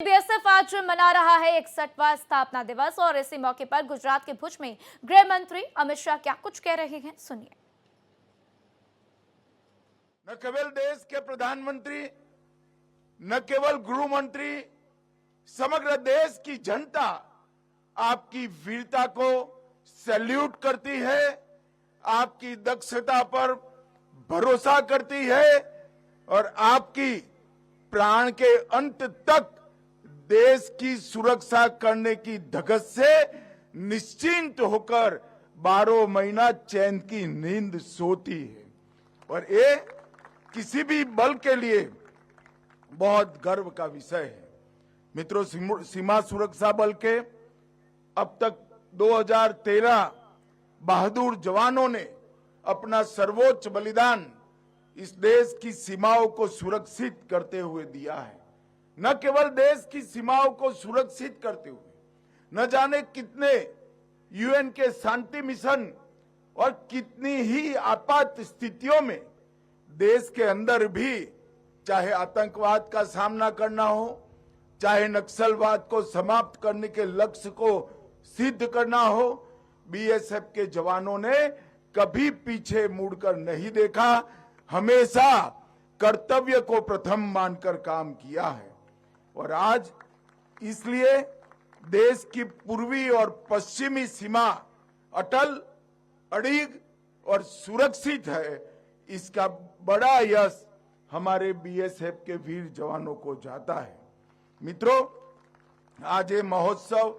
BSF आज मना रहा है 61वां स्थापना दिवस और इसी मौके पर गुजरात के भुज में गृह मंत्री अमित शाह क्या कुछ कह रहे हैं, सुनिए। न केवल देश के प्रधानमंत्री, न केवल गृह मंत्री, समग्र देश की जनता आपकी वीरता को सैल्यूट करती है, आपकी दक्षता पर भरोसा करती है और आपकी प्राण के अंत तक देश की सुरक्षा करने की धगस से निश्चिंत होकर 12 महीना चैन की नींद सोती है। और ये किसी भी बल के लिए बहुत गर्व का विषय है। मित्रों, सीमा सुरक्षा बल के अब तक 2013 बहादुर जवानों ने अपना सर्वोच्च बलिदान इस देश की सीमाओं को सुरक्षित करते हुए दिया है। न केवल देश की सीमाओं को सुरक्षित करते हुए, न जाने कितने यूएन के शांति मिशन और कितनी ही आपात स्थितियों में देश के अंदर भी, चाहे आतंकवाद का सामना करना हो, चाहे नक्सलवाद को समाप्त करने के लक्ष्य को सिद्ध करना हो, बीएसएफ के जवानों ने कभी पीछे मुड़कर नहीं देखा, हमेशा कर्तव्य को प्रथम मानकर काम किया है। और आज इसलिए देश की पूर्वी और पश्चिमी सीमा अटल, अड़िग और सुरक्षित है। इसका बड़ा यश हमारे बीएसएफ के वीर जवानों को जाता है। मित्रों, आज ये महोत्सव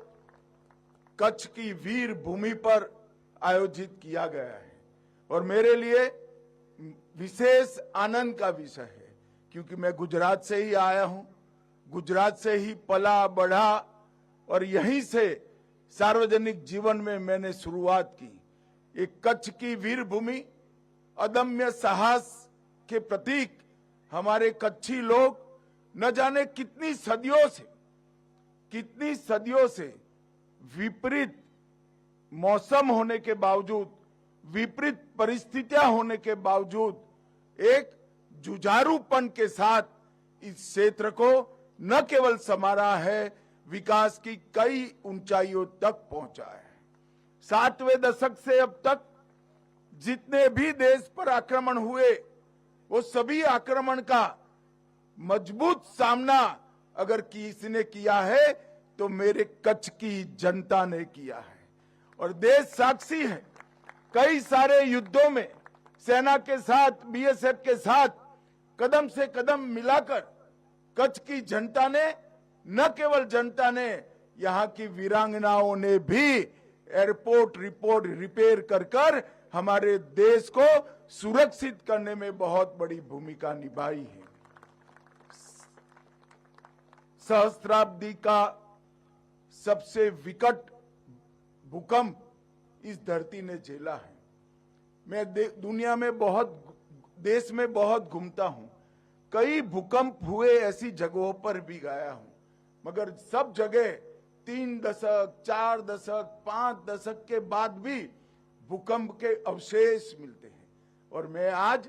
कच्छ की वीर भूमि पर आयोजित किया गया है और मेरे लिए विशेष आनंद का विषय है, क्योंकि मैं गुजरात से ही आया हूं, गुजरात से ही पला बढ़ा और यहीं से सार्वजनिक जीवन में मैंने शुरुआत की। एक कच्छ की वीर भूमि, अदम्य साहस के प्रतीक हमारे कच्छी लोग न जाने कितनी सदियों से विपरीत मौसम होने के बावजूद, विपरीत परिस्थितियां होने के बावजूद एक जुझारूपन के साथ इस क्षेत्र को न केवल संवारा है, विकास की कई ऊंचाइयों तक पहुंचा है। 60वें दशक से अब तक जितने भी देश पर आक्रमण हुए, वो सभी आक्रमण का मजबूत सामना अगर किसी ने किया है तो मेरे कच्छ की जनता ने किया है। और देश साक्षी है, कई सारे युद्धों में सेना के साथ, बीएसएफ के साथ कदम से कदम मिलाकर कच्छ की जनता ने, न केवल जनता ने, यहाँ की वीरांगनाओं ने भी एयरपोर्ट रिपेयर कर हमारे देश को सुरक्षित करने में बहुत बड़ी भूमिका निभाई है। सहस्त्राब्दी का सबसे विकट भूकंप इस धरती ने झेला है। मैं दुनिया में देश में बहुत घूमता हूं, कई भूकंप हुए ऐसी जगहों पर भी गया हूं, मगर सब जगह 3 दशक, 4 दशक, 5 दशक के बाद भी भूकंप के अवशेष मिलते हैं। और मैं आज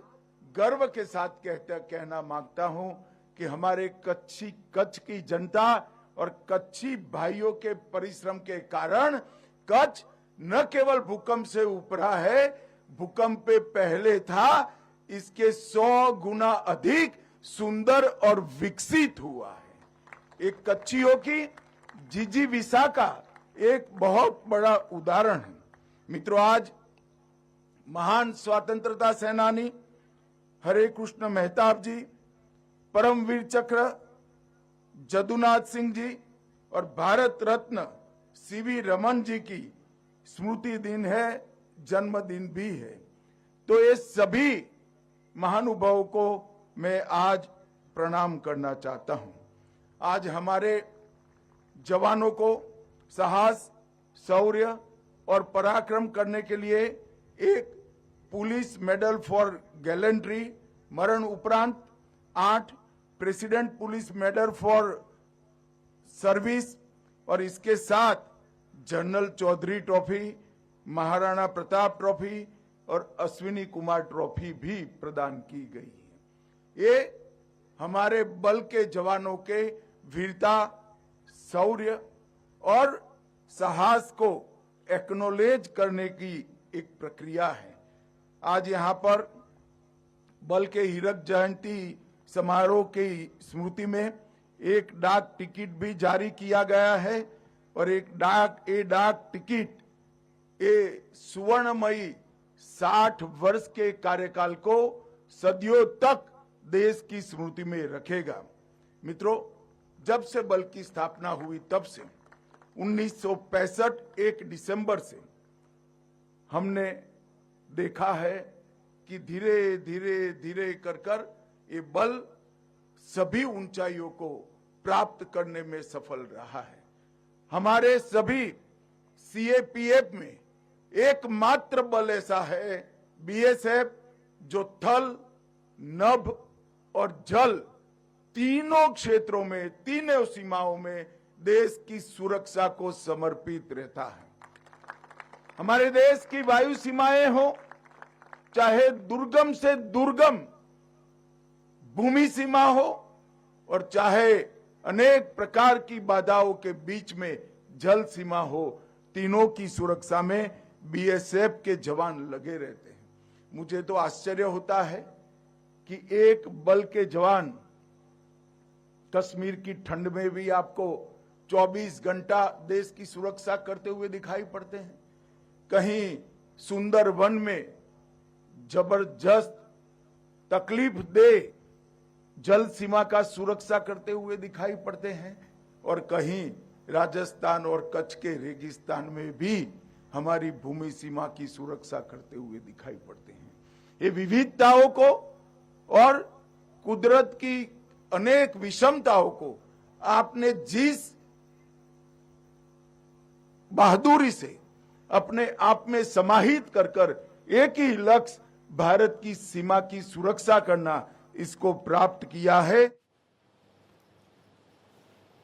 गर्व के साथ कहना मांगता हूं कि हमारे कच्छ की जनता और कच्छी भाइयों के परिश्रम के कारण कच्छ न केवल भूकंप से उभरा है, भूकंप पे पहले था, इसके 100 गुना अधिक सुंदर और विकसित हुआ है। एक कच्छियों की जिजीविसा का एक बहुत बड़ा उदाहरण है। मित्रों, आज महान स्वतंत्रता सेनानी हरे कृष्ण मेहताब जी, परमवीर चक्र जदुनाथ सिंह जी और भारत रत्न सीवी रमन जी की स्मृति दिन है, जन्मदिन भी है। तो ये सभी महानुभावों को मैं आज प्रणाम करना चाहता हूं। आज हमारे जवानों को साहस, शौर्य और पराक्रम करने के लिए एक पुलिस मेडल फॉर गैलेंट्री, मरण उपरांत 8 president police medal for service और इसके साथ general Chaudhary trophy, Maharana Pratap trophy और अश्विनी कुमार ट्रॉफी भी प्रदान की गई है। ये हमारे बल के जवानों के वीरता शौर्य और साहस को एक्नॉलेज करने की एक प्रक्रिया है। आज यहाँ पर बल के हीरक जयंती समारोह की स्मृति में एक डाक टिकट भी जारी किया गया है और डाक टिकट सुवर्णमयी 60 वर्ष के कार्यकाल को सदियों तक देश की स्मृति में रखेगा। मित्रों, जब से बल की स्थापना हुई तब से 1965 1 दिसंबर से हमने देखा है कि धीरे धीरे कर ये बल सभी ऊंचाइयों को प्राप्त करने में सफल रहा है। हमारे सभी सीएपीएफ में एकमात्र बल ऐसा है बीएसएफ जो थल, नभ और जल तीनों क्षेत्रों में, तीनों सीमाओं में देश की सुरक्षा को समर्पित रहता है। हमारे देश की वायु सीमाएं हो, चाहे दुर्गम से दुर्गम भूमि सीमा हो और चाहे अनेक प्रकार की बाधाओं के बीच में जल सीमा हो, तीनों की सुरक्षा में बीएसएफ के जवान लगे रहते हैं। मुझे तो आश्चर्य होता है कि एक बल के जवान कश्मीर की ठंड में भी आपको 24 घंटा देश की सुरक्षा करते हुए दिखाई पड़ते हैं। कहीं सुंदर वन में जबरदस्त तकलीफ दे जल सीमा का सुरक्षा करते हुए दिखाई पड़ते हैं और कहीं राजस्थान और कच्छ के रेगिस्तान में भी हमारी भूमि सीमा की सुरक्षा करते हुए दिखाई पड़ते हैं। ये विविधताओं को और कुदरत की अनेक विषमताओं को आपने जिस बहादुरी से अपने आप में समाहित कर एक ही लक्ष्य भारत की सीमा की सुरक्षा करना, इसको प्राप्त किया है।